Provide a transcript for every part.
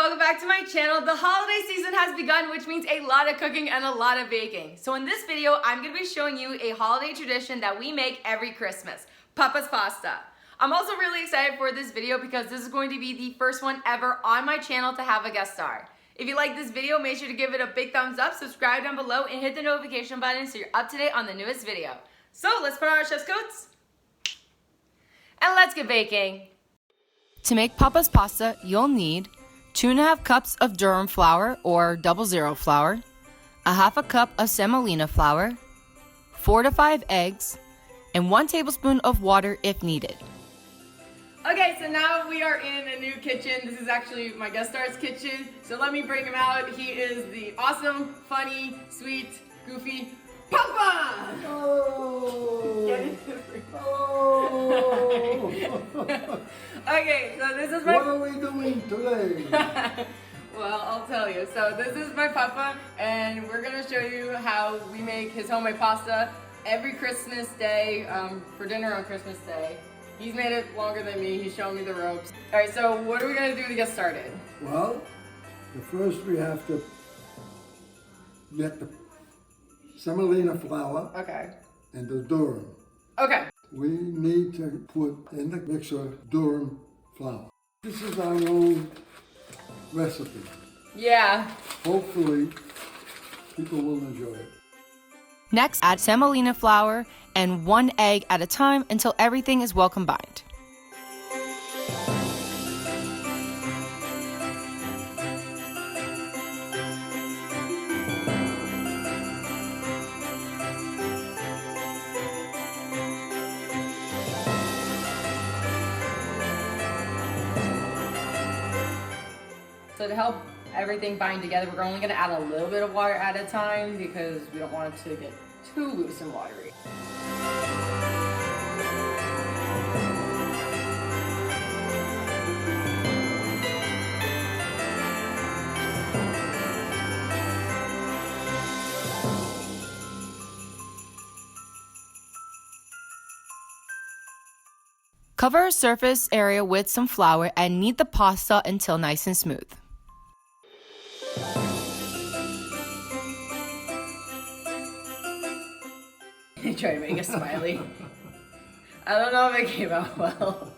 welcome back to my channel. The holiday season has begun, which means a lot of cooking and a lot of baking. So in this video, I'm gonna be showing you a holiday tradition that we make every Christmas, Papa's pasta. I'm also really excited for this video because this is going to be the first one ever on my channel to have a guest star. If you like this video, make sure to give it a big thumbs up, subscribe down below, and hit the notification button so you're up to date on the newest video. So let's put on our chef's coats and let's get baking. To make Papa's pasta, you'll need 2½ cups of durum flour or 00 flour, 1/2 cup of semolina flour, 4 to 5 eggs, and 1 tablespoon of water if needed. Okay, so now we are in a new kitchen. This is actually my guest star's kitchen, so let me bring him out. He is the awesome, funny, sweet, goofy Papa! Oh! Get it? Oh! Okay, so this is my... What are we doing today? Well, I'll tell you. So this is my Papa, and we're gonna show you how we make his homemade pasta every Christmas day for dinner on Christmas Day. He's made it longer than me. He's showing me the ropes. All right, so what are we gonna do to get started? Well, first we have to get the semolina flour Okay. and the durum. Okay. We need to put in the mixer durum flour. This is our own recipe. Yeah. Hopefully, people will enjoy it. Next, add semolina flour and 1 egg at a time until everything is well combined. So to help everything bind together, we're only going to add a little bit of water at a time because we don't want it to get too loose and watery. Cover a surface area with some flour and knead the pasta until nice and smooth. I tried to make a smiley. I don't know if it came out well.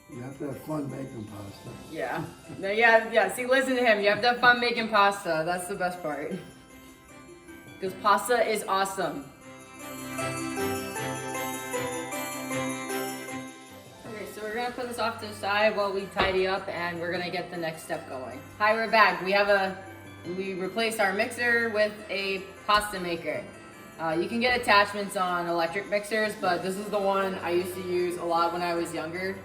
You have to have fun making pasta. Yeah. No, yeah. See, listen to him. You have to have fun making pasta. That's the best part. Because pasta is awesome. Okay, so we're gonna put this off to the side while we tidy up, and we're gonna get the next step going. Hi, we're back. We replaced our mixer with a pasta maker. You can get attachments on electric mixers, but this is the one I used to use a lot when I was younger.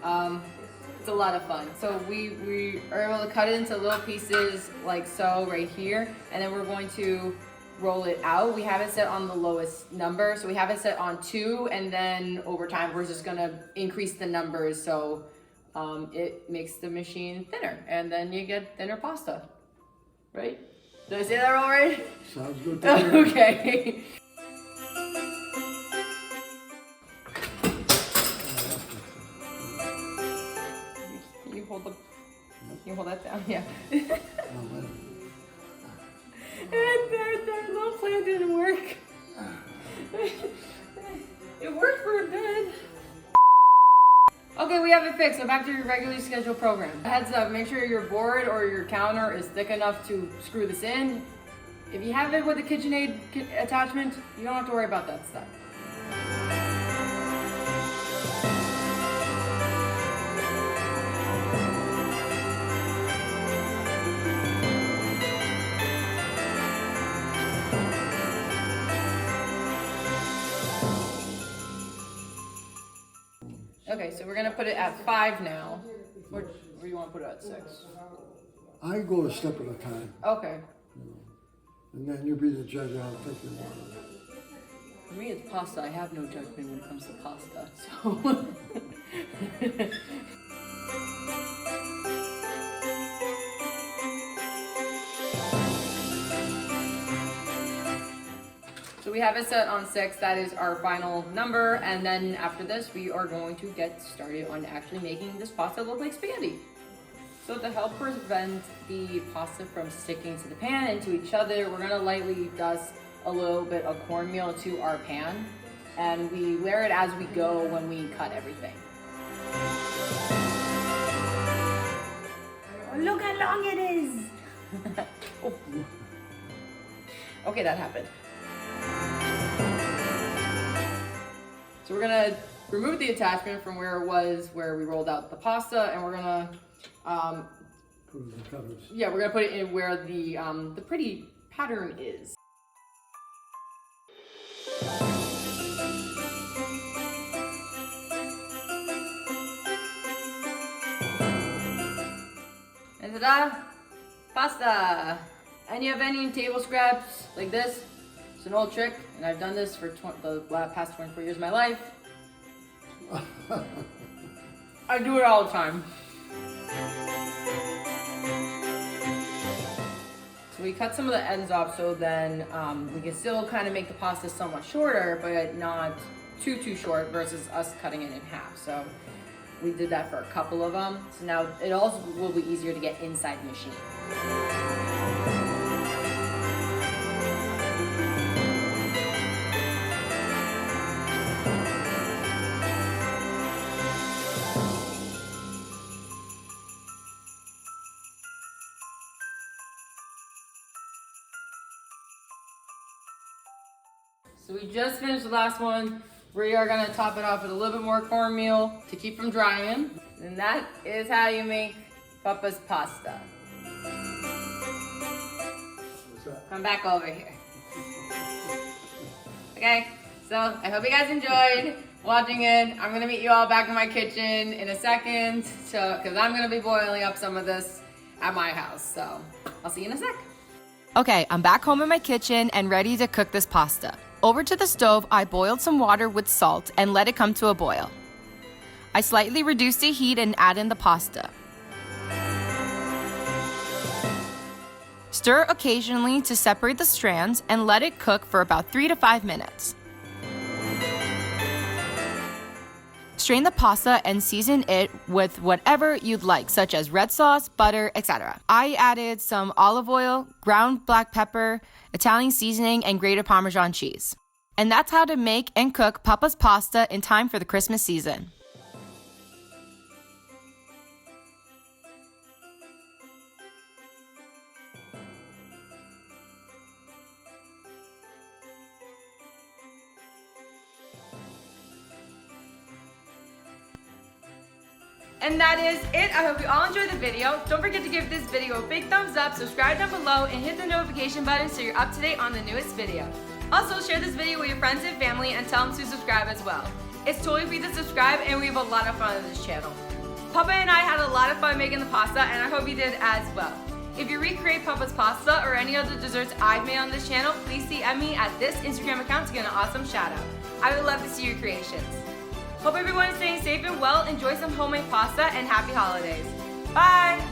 It's a lot of fun. So we are able to cut it into little pieces like so right here, and then we're going to roll it out. We have it set on the lowest number, so we have it set on 2, and then over time we're just gonna increase the numbers so it makes the machine thinner, and then you get thinner pasta, right? Did I say that all right? Sounds good to me. Okay. Can you hold that down? Yeah. That little plan didn't work. It worked for a bit. Okay, we have it fixed, so back to your regularly scheduled program. Heads up, make sure your board or your counter is thick enough to screw this in. If you have it with a KitchenAid attachment, you don't have to worry about that stuff. Okay, so we're gonna put it at 5 now. Where do you want to put it at 6? I go a step at a time. Okay. And then you be the judge. I'll take your word. For me, it's pasta. I have no judgment when it comes to pasta. So. So we have it set on 6, that is our final number, and then after this we are going to get started on actually making this pasta look like spaghetti. So to help prevent the pasta from sticking to the pan and to each other, we're gonna lightly dust a little bit of cornmeal to our pan, and we layer it as we go when we cut everything. Oh, look how long it is! Oh. Okay, that happened. So we're gonna remove the attachment from where it was, where we rolled out the pasta, and we're gonna Put it in the covers. yeah, we're gonna put it in where the pretty pattern is. And ta-da! Pasta! And you have any table scraps like this? It's an old trick, and I've done this for the past 24 years of my life. I do it all the time. So we cut some of the ends off so then we can still kind of make the pasta somewhat shorter, but not too short versus us cutting it in half. So we did that for a couple of them. So now it also will be easier to get inside the machine. So we just finished the last one. We are gonna top it off with a little bit more cornmeal to keep from drying. And that is how you make Papa's pasta. What's that? Come back over here. Okay, so I hope you guys enjoyed watching it. I'm gonna meet you all back in my kitchen in a second, because I'm gonna be boiling up some of this at my house. So I'll see you in a sec. Okay, I'm back home in my kitchen and ready to cook this pasta. Over to the stove, I boiled some water with salt and let it come to a boil. I slightly reduced the heat and add in the pasta. Stir occasionally to separate the strands and let it cook for about 3 to 5 minutes. Strain the pasta and season it with whatever you'd like, such as red sauce, butter, etc. I added some olive oil, ground black pepper, Italian seasoning, and grated Parmesan cheese. And that's how to make and cook Papa's pasta in time for the Christmas season. And that is it. I hope you all enjoyed the video. Don't forget to give this video a big thumbs up, subscribe down below, and hit the notification button so you're up to date on the newest video. Also, share this video with your friends and family and tell them to subscribe as well. It's totally free to subscribe, and we have a lot of fun on this channel. Papa and I had a lot of fun making the pasta, and I hope you did as well. If you recreate Papa's pasta or any other desserts I've made on this channel, please DM me at this Instagram account to get an awesome shout out. I would love to see your creations. Hope everyone is staying safe and well. Enjoy some homemade pasta and happy holidays. Bye!